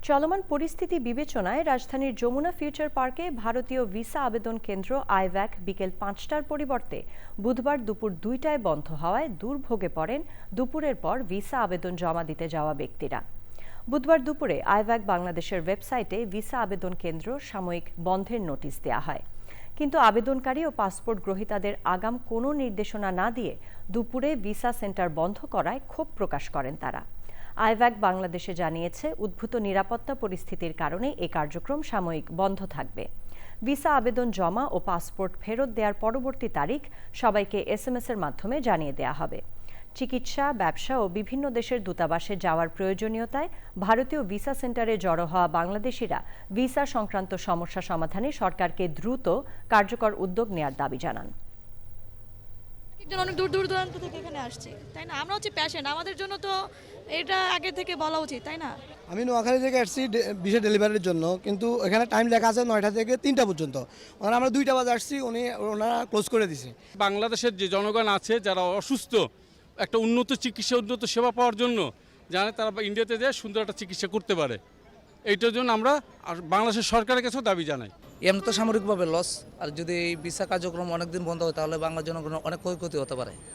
চলমান পরিস্থিতি বিবেচনায় রাজধানীর যমুনা ফিউচার পার্কে ভারতীয় ভিসা আবেদন কেন্দ্র আইভ্যাক বিকেল ৫টার পরিবর্তে বুধবার দুপুর ২টায় বন্ধ হওয়ায় দুর্ভোগে পড়েন দুপুরের পর ভিসা আবেদন জমা দিতে যাওয়া ব্যক্তিরা। বুধবার দুপুরে আইভ্যাক বাংলাদেশের ওয়েবসাইটে ভিসা আবেদন কেন্দ্র সাময়িক বন্ধের নোটিশ দেওয়া হয়, কিন্তু আবেদনকারী ও পাসপোর্ট গ্রহীতাদের আগাম কোনো নির্দেশনা না দিয়ে দুপুরে ভিসা সেন্টার বন্ধ করায় ক্ষোভ প্রকাশ করেন তারা। আইভ্যাক বাংলাদেশে জানিয়েছে, উদ্ভূত নিরাপত্তা পরিস্থিতির কারণে এই কার্যক্রম সাময়িক বন্ধ থাকবে। ভিসা আবেদন জমা ও পাসপোর্ট ফেরত দেওয়ার পরবর্তী তারিখ সবাইকে এসএমএস-এর মাধ্যমে জানিয়ে দেওয়া হবে। চিকিৎসা, ব্যবসা ও বিভিন্ন দেশের দূতাবাসে যাওয়ার প্রয়োজনীয়তায় ভারতীয় ভিসা সেন্টারে জড়ো হওয়া বাংলাদেশিরা ভিসা সংক্রান্ত সমস্যা সমাধানে সরকারকে দ্রুত কার্যকর উদ্যোগ নেওয়ার দাবি জানান। অনেক দূর দূরান্ত থেকে এখানে আসছি, তাই না? আমরা হচ্ছে প্যাশেন্ট, আমাদের জন্য তো এটা আগে থেকে বলা উচিত, তাই না? আমি নোয়াখালী থেকে আসছি ভিসা ডেলিভারির জন্য, কিন্তু এখানে টাইম লেখা আছে 9টা থেকে 3টা পর্যন্ত। আমরা 2টা বাজে আসছি, ওনারা ক্লোজ করে দিছে। বাংলাদেশের যে জনগণ আছে যারা অসুস্থ, একটা উন্নত চিকিৎসা, উন্নত সেবা পাওয়ার জন্য জানে তারা ইন্ডিয়াতে যেয়ে সুন্দর একটা চিকিৎসা করতে পারে। এইটার জন্য আমরা বাংলাদেশের সরকারের কাছেও দাবি জানাই। এমনি তো সামরিকভাবে লস, আর যদি এই ভিসা কার্যক্রম অনেকদিন বন্ধ হয় তাহলে বাংলা জনগণের অনেক ক্ষয়ক্ষতি হতে পারে।